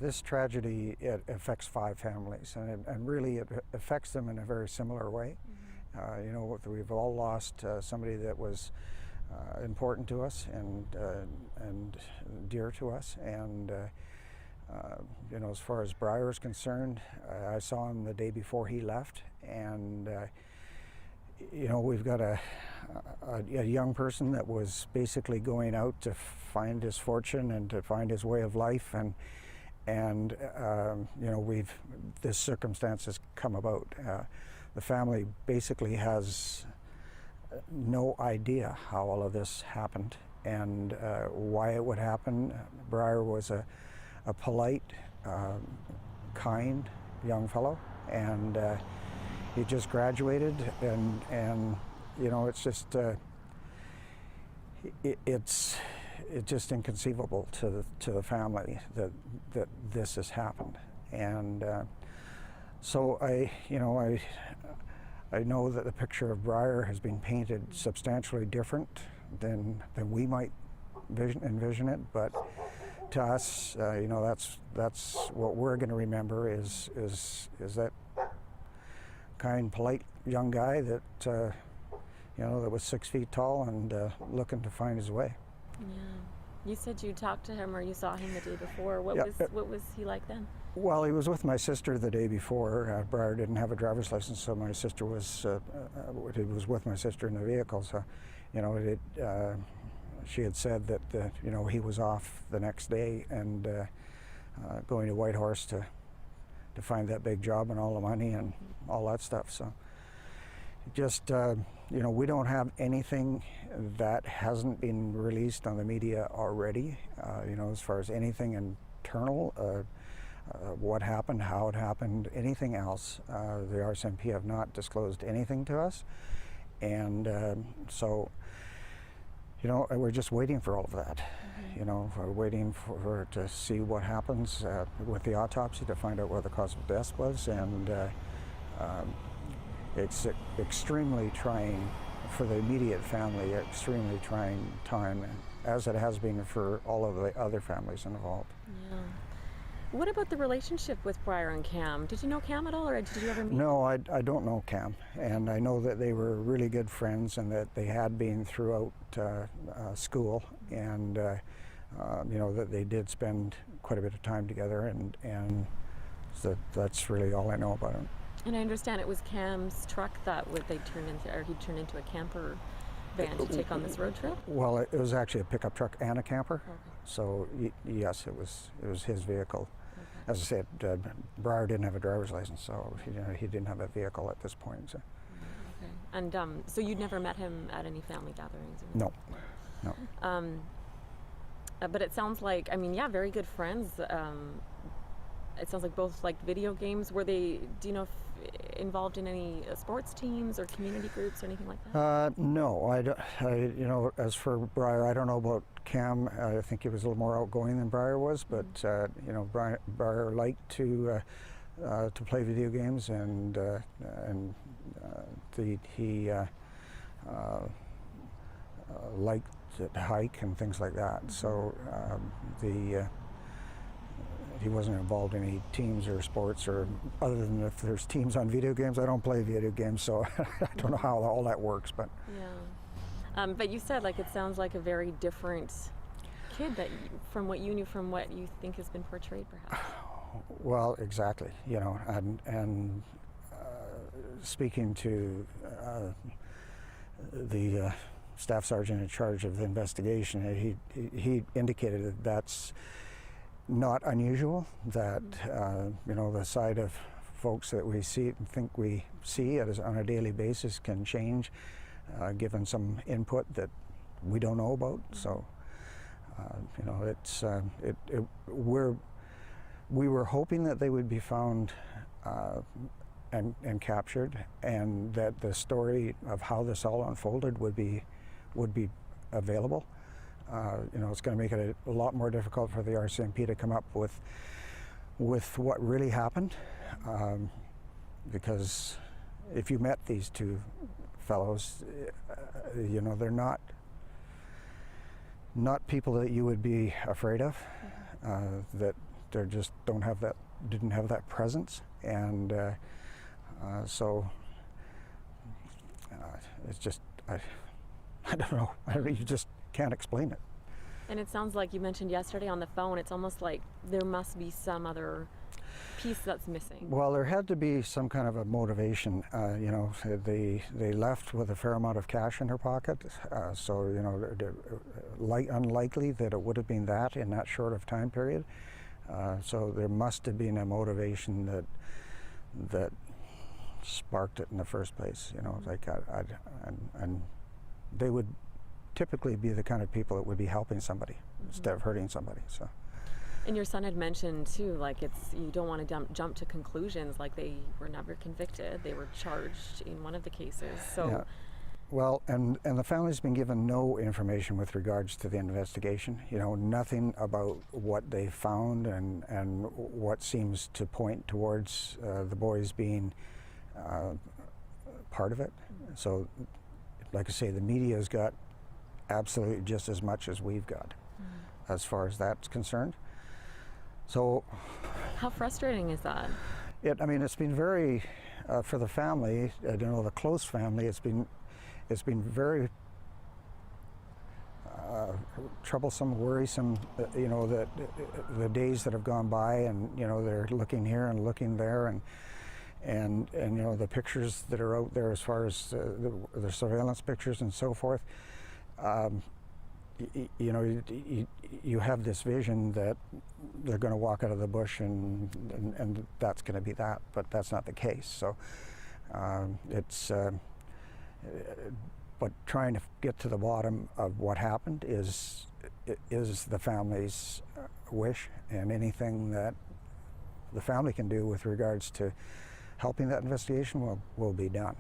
This tragedy, it affects 5 families, and really it affects them in a very similar way. You know, we've all lost somebody that was important to us and dear to us, and you know, as far as Breyer is concerned, I saw him the day before he left, and you know, we've got a young person that was basically going out to find his fortune and to find his way of life, and you know, this circumstance has come about. The family basically has no idea how all of this happened and why it would happen. Breyer was a polite, kind young fellow, and he just graduated, and you know, it's just it's just inconceivable to the family that this has happened. And so I know that the picture of Breyer has been painted substantially different than we might envision it, but to us, you know, that's what we're going to remember is that kind, polite young guy that you know, that was 6 feet tall and looking to find his way. Yeah. You said you talked to him, or you saw him the day before. What was he like then? Well, he was with my sister the day before. Breyer didn't have a driver's license, so my sister was he was with my sister in the vehicle. So, you know, she had said that you know, he was off the next day and going to Whitehorse to find that big job and all the money and all that stuff. So just you know, we don't have anything that hasn't been released on the media already, you know, as far as anything internal, what happened, how it happened, anything else. The RCMP have not disclosed anything to us, and so, you know, we're just waiting for all of that. You know, we're waiting to see what happens with the autopsy, to find out what the cause of death was, and it's extremely trying for the immediate family, extremely trying time, as it has been for all of the other families involved. Yeah. What about the relationship with Breyer and Cam? Did you know Cam at all, or did you ever meet him? No, I don't know Cam, and I know that they were really good friends and that they had been throughout school, and you know, that they did spend quite a bit of time together, and so that's really all I know about him. And I understand it was Cam's truck that he turned into a camper van to take on this road trip? Well, it was actually a pickup truck and a camper. Okay. So yes, it was his vehicle. Okay. As I said, Breyer didn't have a driver's license, so he didn't have a vehicle at this point. So. Okay. And so you'd never met him at any family gatherings? Or no. But it sounds like, I mean, yeah, very good friends. It sounds like both liked video games. Were they, do you know, involved in any sports teams or community groups or anything like that? No, you know, as for Breyer, I don't know about Cam. I think he was a little more outgoing than Breyer was, but you know, Breyer liked to play video games, and he liked to hike and things like that. So he wasn't involved in any teams or sports, or other than if there's teams on video games. I don't play video games, so I don't know how all that works. But yeah, but you said, like, it sounds like a very different kid from what you knew, from what you think has been portrayed, perhaps. Well, exactly. You know, and speaking to the staff sergeant in charge of the investigation, he indicated that that's not unusual, that you know, the side of folks that we see and think we see on a daily basis can change given some input that we don't know about. So you know, it's we were hoping that they would be found and captured, and that the story of how this all unfolded would be available. You know, it's going to make it a lot more difficult for the RCMP to come up with what really happened, because if you met these two fellows, you know, they're not people that you would be afraid of, that they just didn't have that presence, and so it's just I don't know. You just can't explain it. And it sounds like you mentioned yesterday on the phone, it's almost like there must be some other piece that's missing. Well, there had to be some kind of a motivation. You know, they left with a fair amount of cash in their pocket, so you know, unlikely that it would have been that in that short of time period. So there must have been a motivation that sparked it in the first place. You know, like and they would typically be the kind of people that would be helping somebody instead of hurting somebody. So. And your son had mentioned too, like you don't want to jump to conclusions. Like they were never convicted; they were charged in one of the cases. So, yeah. Well, and the family's been given no information with regards to the investigation. You know, nothing about what they found and what seems to point towards the boys being part of it. So, like I say, the media's got absolutely just as much as we've got, as far as that's concerned. So, how frustrating is that? I mean, it's been very, for the family, you know, the close family, it's been very troublesome, worrisome. You know, that the days that have gone by, and you know, they're looking here and looking there, and you know, the pictures that are out there as far as the surveillance pictures and so forth. You know, you have this vision that they're going to walk out of the bush and that's going to be that, but that's not the case. So it's but trying to get to the bottom of what happened is the family's wish, and anything that the family can do with regards to helping that investigation will be done.